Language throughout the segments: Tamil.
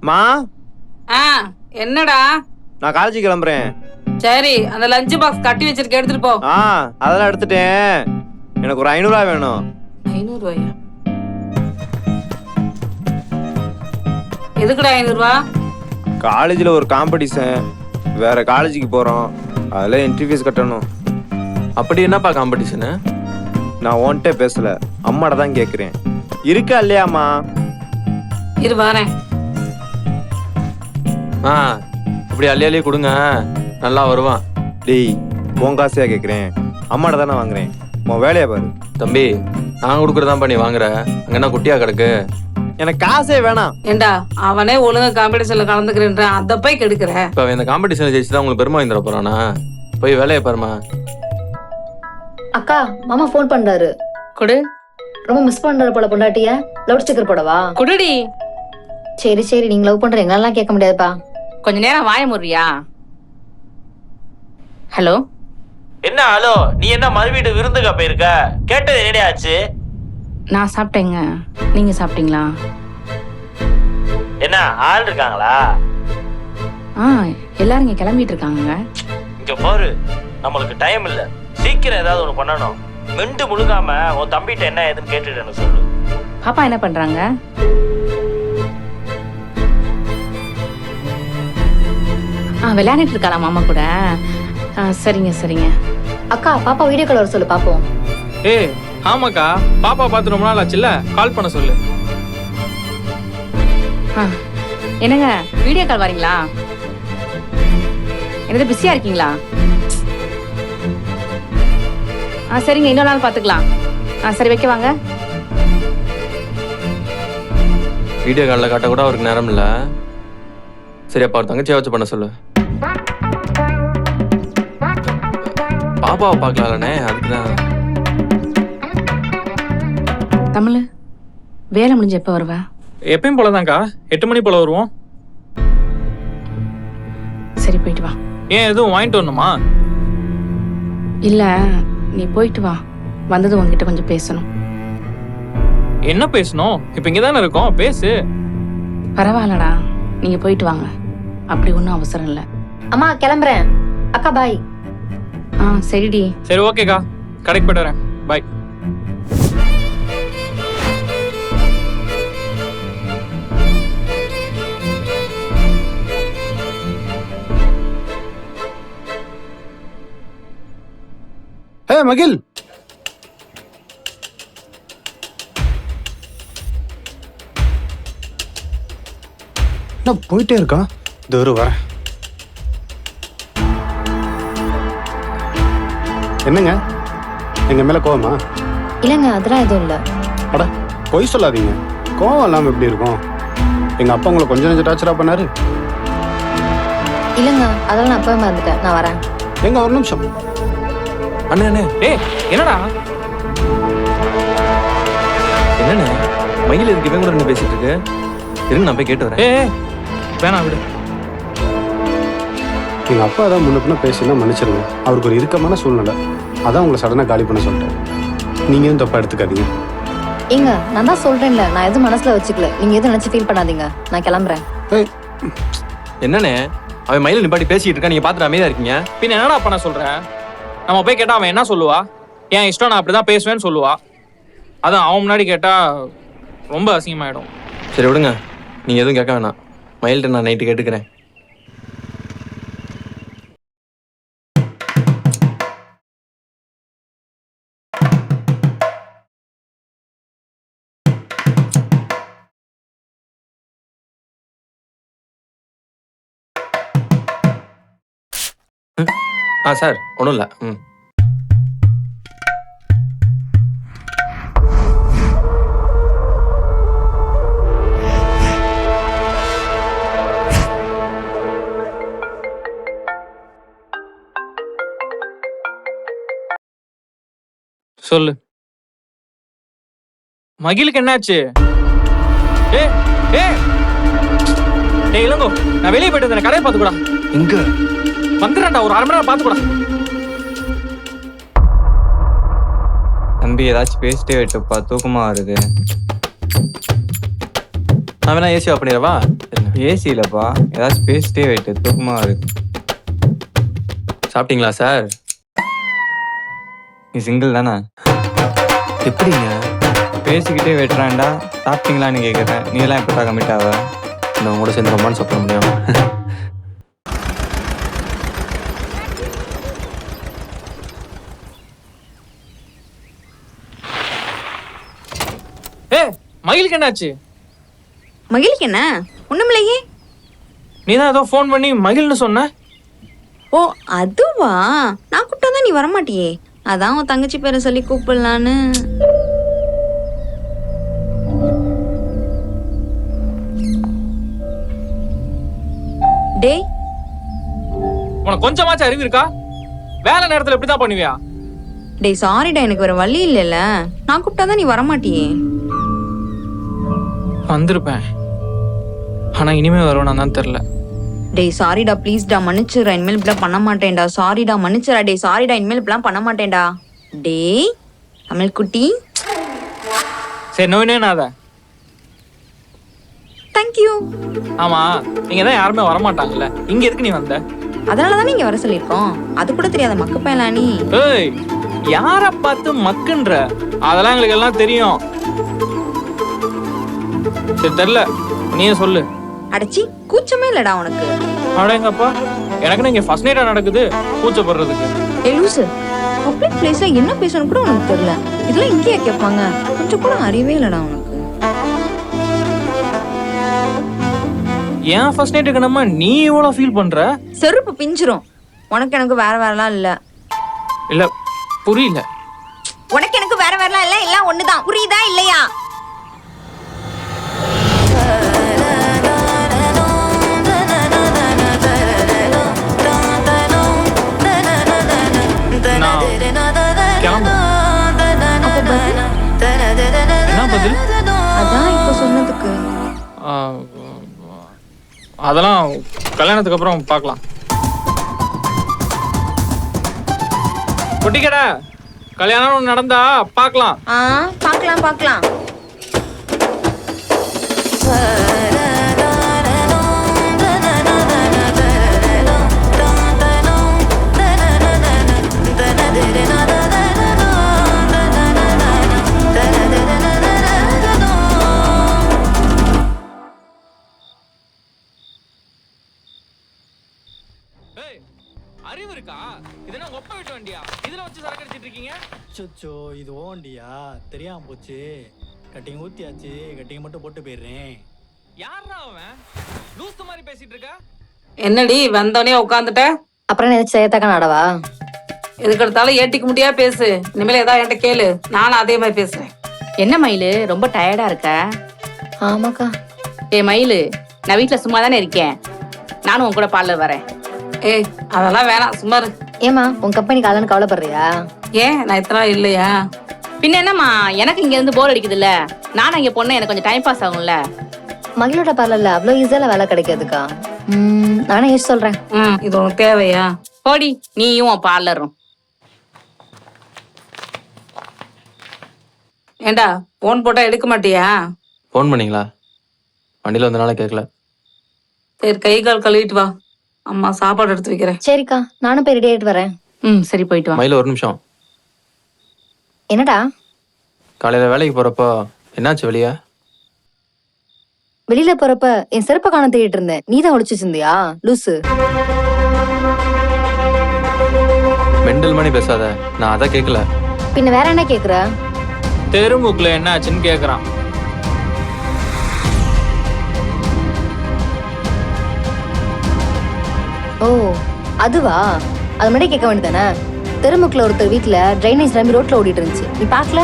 மா ஆ என்னடா? நான் காலேஜ் கிளம்புறேன். சரி, அந்த லஞ்ச் பாக்ஸ் கட்டி வச்சிருக்க, எடுத்துட்டு போ. அதெல்லாம் எடுத்துட்டேன். எனக்கு ஒரு 500 ரூபாய் வேணும். 500 ரூபாயா? எதுக்குடா 500 ரூபா? காலேஜில் ஒரு காம்படிஷன், வேற காலேஜுக்கு போகிறோம், அதில் என்ட்ரி ஃபீஸ் கட்டணும். அப்படி என்னப்பா காம்படிஷனு? நான் ஓன்ட்டே பேசல, அம்மாட்ட தான் கேட்குறேன். இருக்கா இல்லையாம்மா? இரு வரேன். இப்படி அள்ளி கொடுங்க, நல்லா வருவான். டேய், உன் காசையா கேட்குறேன், அம்மாட்ட தானே வாங்குறேன். உன் வேலையை பாரு. தம்பி, நான் கொடுக்குறதான் பண்ணி வாங்குற, அங்க என்ன குட்டியா கிடக்கு? எனக்கு காசே வேணாம். ஏண்டா, அவனே ஒழுங்கா காம்படிஷன்ல கலந்துக்கிறேன்ற, அத போய் கெடுக்கிற. இப்ப இந்த காம்படிஷன்ல ஜெயிச்சு தான் உங்களுக்கு பெருமை வாங்கி தர போறானா? போய் வேலையை பாருமா. அக்கா, மாமா ஃபோன் பண்றாரு. குடு. ரொம்ப மிஸ் பண்றாரு போல பொண்டாட்டிய. லவுட் ஸ்பீக்கர் போடவா? குடுடி. சரி சரி, நீங்க லவ் பண்ற எங்கெல்லாம் கேட்க முடியாதுப்பா. கொஞ்ச நேரம் வாய முறியா? ஹலோ. என்ன ஹலோ? நீ என்ன மறுவீடு விருந்துக்கா போயிருக்க? கேட்டது என்னடி ஆச்சு? நான் சாப்பிட்டேங்க, நீங்க சாப்பிட்டீங்களா? என்ன ஆள் இருக்காங்களா? எல்லாரும் இங்க கிளம்பிட்டு இருக்காங்க. இங்க பாரு, நம்மளுக்கு டைம் இல்ல, சீக்கிரம் ஏதாவது ஒண்ணு பண்ணணும். மெண்டு முழுகாம உன் தம்பிட்ட என்ன ஏதுன்னு கேட்டுட்டு சொல்லு. பாப்பா என்ன பண்றாங்க? விளையாண்டுட்டு இருக்காளா மாமா கூட? சரிங்க சரிங்க. அக்கா, பாப்பா வீடியோ கால் வர சொல்லு பாப்போம். ஆமாக்கா, பாப்பா பார்த்து ரொம்ப நாள் ஆச்சுல்ல, கால் பண்ண சொல்லு. என்னங்க, வீடியோ கால் வரீங்களா? என்னது பிஸியா இருக்கீங்களா? சரிங்க, இன்னொரு நாள் பாத்துக்கலாம். சரி, வைக்க வாங்க. வீடியோ காலில் காட்ட கூட அவருக்கு நேரம் இல்லை. சரி, அப்பா தங்கச்சியை வச்சு பண்ண சொல்லு. பாப்பாவை பார்க்கலாம்லண்ணே, அதுக்குதான். தமிழ், வேலை முடிஞ்ச எப்ப வருவ? எப்பயும் போலதான்க்கா, 8 மணி போல வருவோம். சரி, போயிட்டு வா. ஏன் எதுவும் வாங்கிட்டு வரணுமா? இல்ல, நீ போயிட்டு வா. வந்தது உங்ககிட்ட கொஞ்சம் பேசணும். என்ன பேசணும்? இப்ப இங்கதானே இருக்கோம், பேசு. பரவாயில்லடா, நீங்க போயிட்டு வாங்க, அப்படி ஒன்றும் அவசரம் இல்லை. அம்மா கிளம்புறேன். அக்கா பாய். சரிடி. சரி, ஓகேக்கா, கடைக்கு போயிட்டு வரேன். பாய். மகிழ், என்ன போயிட்டே இருக்கா? தூரு வர. என்னங்க, எங்க மேல கோவமா? இல்லங்க, அதெல்லாம் எதுவும் இல்ல. அட, பொய் சொல்லாதீங்க. கோவம் இல்லாம எப்படி இருக்கும்? எங்க அப்பா உங்களை கொஞ்சம் நெஞ்சம் டார்ச்சரா பண்ணாரு. இல்லங்க, அதெல்லாம் நான் அப்பவே மறந்துட்டேன். நான் வரேன். எங்க ஒரு நிமிஷம். அண்ணே அண்ணே, என்னடா? என்னண்ணே, மயில் இருக்கு, இவன் கூட என்ன பேசிட்டு இருக்கு? இருங்க, நான் போய் கேட்டு வரேன். வேணாம், விடு. எங்க அப்பா ஏதாவது முன்ன பின்ன பேசினா மன்னிச்சிருங்க. அவருக்கு ஒரு இறுக்கமான சூழ்நிலை, அதான் உங்களை சடனா காலி பண்ண சொல்லிட்டேன். நீங்க எதுவும் தப்பா எடுத்துக்காதீங்க. ஏங்க, நான் தான் சொல்றேன்ல, நான் எதுவும் மனசுல வச்சுக்கல. நீங்க எதுவும் நினைச்சு ஃபீல் பண்ணாதீங்க. நான் கிளம்புறேன். என்னண்ணே, அவன் மயில நிப்பாட்டி பேசிட்டு இருக்கா, நீங்க பாத்துட்டு அமைதியா இருக்கீங்க. பின்ன என்னடா பண்ண சொல்ற? நம்ம போய் கேட்டா அவன் என்ன சொல்லுவா? என் இஷ்டம், நான் அப்படிதான் பேசுவேன்னு சொல்லுவா. அதான் அவன் முன்னாடி கேட்டா ரொம்ப அசிங்கமாயிடும். சரி விடுங்க, நீங்க எதுவும் கேட்க வேணாம். மயில்கிட்ட நான் நைட்டு கேட்டுக்கிறேன். சார், ஒன்றும் இல்லை. சொல்லு. மகிழுக்கு என்னாச்சு? இளங்கோ, நான் வெளியே போயிட்டு கடையை பார்த்துக்கூடா. எங்க வந்துடுறேன்டா, ஒரு 1/2 மணி நேரம் பார்த்துக்கூடா. தம்பி, ஏதாச்சும் பேசிட்டே விட்டுப்பா, தூக்கமா வருது. நான் வேணா ஏசி ஆஃப் பண்ணிடவா? ஏசி இல்லப்பா, ஏதாச்சும் பேசிட்டே வெயிட்டு, தூக்கமா இருக்கு. சாப்பிட்டீங்களா சார்? நீ சிங்கிள் தானே? எப்படிங்க? பேசிக்கிட்டே வெட்டுறான்டா, சாப்பிட்டீங்களான்னு கேட்குறேன். நீ எல்லாம் எப்படா கமிட் ஆவ? நான் கூட சேர்ந்து ரொமான்ஸ் சாப்பிட முடியும். மகிழுக்கு என்னாச்சு? மகிழ்க்கு என்ன ஒண்ணுமில்லையே. நீ தான் ஏதோ ஃபோன் பண்ணி மகிழ்னு சொன்ன. ஓ அதுவா, நான் கூப்பிட்டாதான் நீ வரமாட்டியே, அதான் உன் தங்கச்சி பேரை சொல்லி கூப்பிடலான்னு. டேய் உனக்கு கொஞ்சமாச்சும் அறிவு இருக்கா? வேலை நேரத்துல இப்படிதான் பண்ணுவியா? டேய் சாரிடா, எனக்கு வேற வழி இல்லைல்ல, நான் கூப்பிட்டாதான் நீ வரமாட்டியே. வந்திருப்பேன், ஆனா இனிமே வருவானா தான் தெரியல. டேய் சாரிடா, ப்ளீஸ்டா, மன்னிச்சுடா, இனிமேல் இப்படிலாம் பண்ண மாட்டேன்டா. சாரிடா, மன்னிச்சுடா. டேய் சாரிடா, இனிமேல் இப்படிலாம் பண்ண மாட்டேன்டா. டேய் தமிழ் குட்டி. சரி நோயினேனாத. தேங்க்யூ. ஆமா, நீங்க தான் யாருமே வரமாட்டாங்கல்ல, இங்க எதுக்கு நீ வந்த? அதனாலதான் நீங்க வர சொல்லியிருக்கோம். அது கூட தெரியாத மக்கு பயலா நீ. ஏய், யார பார்த்து மக்குன்ற? அதெல்லாம் எங்களுக்கு எல்லாம் தெரியும். சரி தெரியல, நீயே சொல்லு. அடச்சி, கூச்சமே இல்லடா உனக்கு. அடேங்கப்பா, எனக்குன்னு இங்க ஃபர்ஸ்ட் நைட்டா நடக்குது கூச்சப்படுறதுக்கு. ஏய் லூசு, பப்ளிக் பிளேஸ்ல என்ன பேசணும் கூட உனக்கு தெரியல. இதெல்லாம் இங்கேயா கேட்பாங்க? கொஞ்சம் கூட அறிவே இல்லடா உனக்கு. ஏன் ஃபர்ஸ்ட் நைட்டுக்கு நம்ம நீ இவ்வளவு ஃபீல் பண்ற? செருப்பு பிஞ்சிரும். உனக்கு எனக்கு வேற வேறலாம் இல்ல. இல்ல புரியல. உனக்கு எனக்கு வேற வேறலாம் இல்ல, எல்லாம் ஒண்ணுதான். புரியுதா இல்லையா? என்ன பதில்? அதான் இப்ப சொன்னதுக்கு. அதெல்லாம் கல்யாணத்துக்கு அப்புறம் பார்க்கலாம். குட்டிக்கடா, கல்யாணம் நடந்தா பார்க்கலாம். பார்க்கலாம் பார்க்கலாம். அறிவு இருக்கா? இதெல்லாம் உங்க அப்பா வீட்டு வண்டியா? இதுல வச்சு சரக்கு அடிச்சிட்டு இருக்கீங்க? அச்சோ, இது ஓண்டியா? தெரியாம போச்சு. கட்டிங் ஊத்தியாச்சு, கட்டிங் மட்டும் போட்டு போயிடுறேன். யாரா அவன்? லூஸ் மாதிரி பேசிட்டு இருக்க. என்னடி வந்தோடனே உட்காந்துட்ட? அப்புறம் நினைச்சு செய்யத்தக்க நடவா? எதுக்கு எடுத்தாலும் ஏட்டிக்க முடியா பேசு. இனிமேல் ஏதாவது என்கிட்ட கேளு, நானும் அதே மாதிரி பேசுறேன். என்ன மயிலு, ரொம்ப டயர்டா இருக்க? ஆமாக்கா. ஏ மயிலு, நான் வீட்டுல சும்மா தானே இருக்கேன், நானும் உன் கூட பார்லர் வரேன். ஏய் அதெல்லாம் வேணாம், சும்மா இரு. ஏமா உன் கம்பெனி காலன்னு கவலைப்படுறியா? ஏன் நான் இத்தனை நாள் இல்லையா? பின்ன என்னம்மா, எனக்கு இங்க இருந்து போர் அடிக்குது இல்ல, நானும் இங்க பொண்ணு, எனக்கு கொஞ்சம் டைம் பாஸ் ஆகும்ல. மகளோட பார்லர்ல அவ்வளவு ஈஸியால வேலை கிடைக்காதுக்கா. நானே யோசிச்சு சொல்றேன். இது உனக்கு தேவையா? போடி நீயும் உன் பார்லரும். ஏண்டா போன் போட்டா எடுக்க மாட்டியா? ஃபோன் பண்ணீங்களா? வண்டியில வந்தனால கேட்கல. சரி கை கால் கழுவிட்டு வா, அம்மா சாப்பாடு எடுத்து வைக்கிறேன். சரிக்கா, நானும் போய் ரெடி ஆயிட்டு வரேன். சரி போயிட்டு வா. மயில ஒரு நிமிஷம். என்னடா? காலையில வேலைக்கு போறப்போ என்னாச்சு வெளியே? வெளியில போறப்ப என் செருப்ப காண தேடிட்டு இருந்தேன், நீதான் ஒளிச்சு வச்சிருந்தியா லூசு? மெண்டல் மணி பேசாத, நான் அதை கேட்கல. பின்ன வேற என்ன கேக்குற? தெருமுக்குல என்ன ஆச்சுன்னு கேக்குறான். ஓ அதுவா? அது முன்னாடி கேட்க வேண்டியதானே? தெருமுக்குல ஒருத்தர் வீட்டுல ட்ரைனேஜ் நம்பி ரோட்ல ஓடிட்டு இருந்துச்சு, நீ பாக்கல?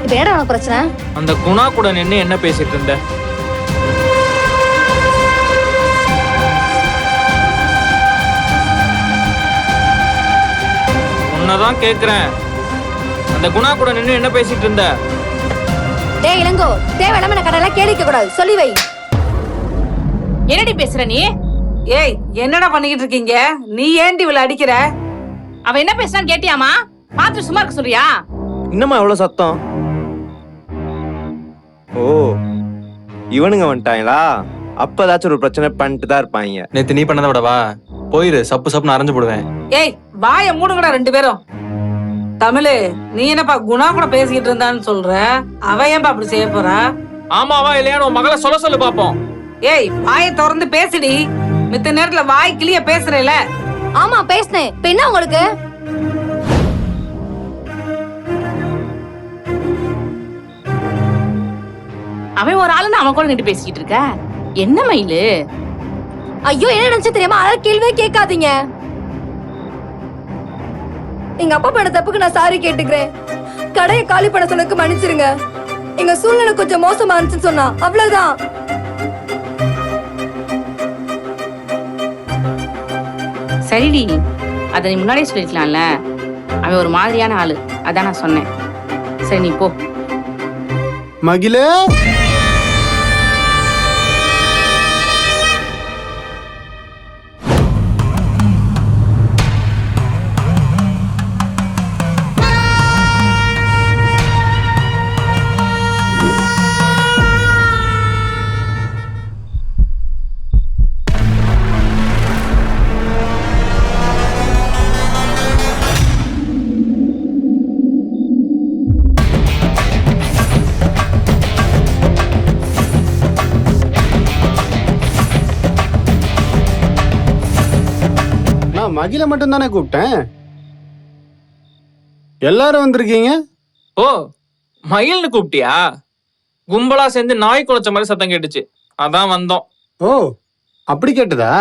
இப்ப ஏடா உனக்கு பிரச்சனை? அந்த குணா கூட நின்று என்ன பேசிட்டு இருந்த? உன்னதான் கேக்குறேன், அந்த குணா கூட நின்று என்ன பேசிட்டு இருந்த? டேய் இளங்கோ, தேவையில்லாம கடலை கேளிக்க கூடாது, சொல்லி வை. என்னடி பேசுற நீ? ஏய் என்னடா பண்ணிக்கிட்டு இருக்கீங்க? நீ ஏண்டி இவளை அடிக்கிற? அவ என்ன பேசுறான்னு கேட்டியாமா? பாத்து சும்மா இருக்க சொல்றியா? இன்னமா எவ்வளவு சத்தம்? ஓ, இவனுங்க வந்துட்டாங்களா அப்பதாச்சும் ஒரு பிரச்சனை பண்ணிட்டு தான் இருப்பாங்க. நேத்து நீ பண்ணதை விடவா? போயிரு, சப்பு சப்புன்னு அரைஞ்சு போடுவேன். ஏய் வாய மூடுங்கடா 2 பேரும். தமிழு, நீ என்னப்பா குணா கூட பேசிக்கிட்டு இருந்தான்னு சொல்ற? அவ ஏன்பா அப்படி செய்ய போறா? ஆமாவா இல்லையான்னு உன் மகளை சொல்ல சொல்லு பாப்போம். ஏய் வாயை திறந்து பேசுடி. மித்த நேரத்துல வாய் கிளிய பேசுறேல. ஆமா பேசினேன். இப்ப என்ன உங்களுக்கு? அவன் ஒரு ஆளுன்னு அவன் கூட நின்று பேசிக்கிட்டு இருக்க. என்ன மயிலு? ஐயோ என்ன நினைச்சு தெரியுமா? அதான் கேள்வியே கேட்காதீங்க. எங்க அப்பா பண்ண தப்புக்கு நான் சாரி கேட்டுக்கிறேன். கடையை காலி பண்ண சொன்னதுக்கு மன்னிச்சிருங்க. எங்க சூழ்நிலை கொஞ்சம் மோசமா இருந்துச்சுன்னு சொன்னா அவ்வளவுதான். சரிடி, அதை நீ முன்னாடியே சொல்லிருக்கலாம்ல. அவன் ஒரு மாதிரியான ஆளு, அதான் நான் சொன்னேன். சரி நீ போ. மகிழே, மகிழ மட்டும் தானே கூப்பிட்டேன். எல்லாரும் வந்திருக்கீங்க. ஓ, மயில்னு கூப்பிட்டியா? கும்பலா சேர்ந்து நாய் குலைச்ச மாதிரி சத்தம் கேட்டுச்சு, அதான் வந்தோம். ஓ, அப்படி கேட்டதா?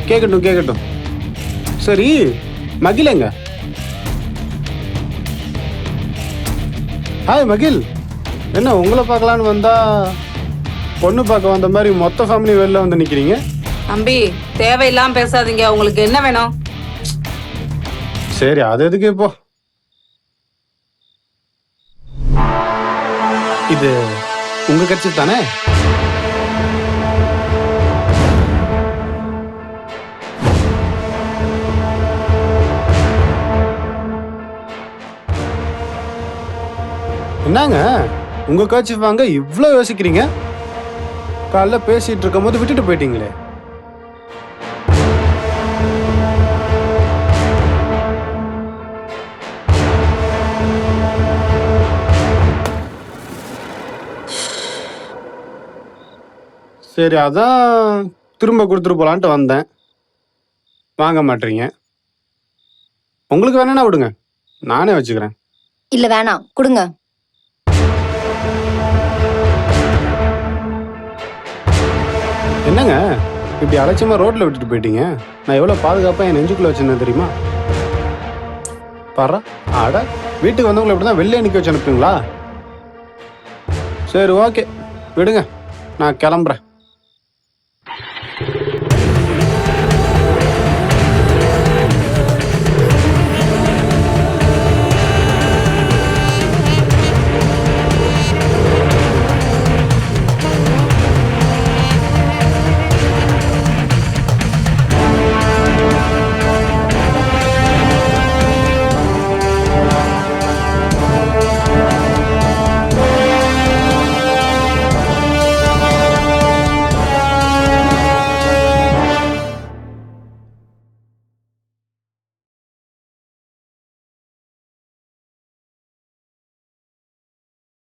கேட்கட்டும் கேட்கட்டும். சரி, மகிழங்க. ஹாய் மகிழ். என்ன உங்களை பார்க்கலான்னு வந்தா பொண்ணு பார்க்க வந்த மாதிரி மொத்த ஃபேமிலி வெளில வந்து நிக்கிறீங்க? தம்பி தேவையில்லாம பேசாதீங்க. உங்களுக்கு என்ன வேணும்? சரி, அது எதுக்கு இப்போ? இது உங்க கட்சி தானே? என்னங்க உங்க கட்சி வாங்க இவ்வளோ யோசிக்கிறீங்க? காலைல பேசிட்டு இருக்கும் போது விட்டுட்டு போயிட்டீங்களே. சரி, அதான் திரும்ப கொடுத்துட்டு போலான்ட்டு வந்தேன். வாங்க மாட்டீங்க. உங்களுக்கு வேணா விடுங்க, நானே வச்சுக்கிறேன். இல்ல வேணாம், கொடுங்க. என்னங்க இப்படி அலட்சியமா ரோட்ல விட்டுட்டு போயிட்டீங்க? நான் எவ்வளவு பாதுகாப்பா என் நெஞ்சுக்குள்ள வச்சிருந்தேன் தெரியுமா? பாரு, ஆட வீட்டுக்கு வந்தவங்களை இப்படிதான் வெளியே நிக்க வச்சு அனுப்புங்களா? சரி ஓகே, விடுங்க, நான் கிளம்புறேன்.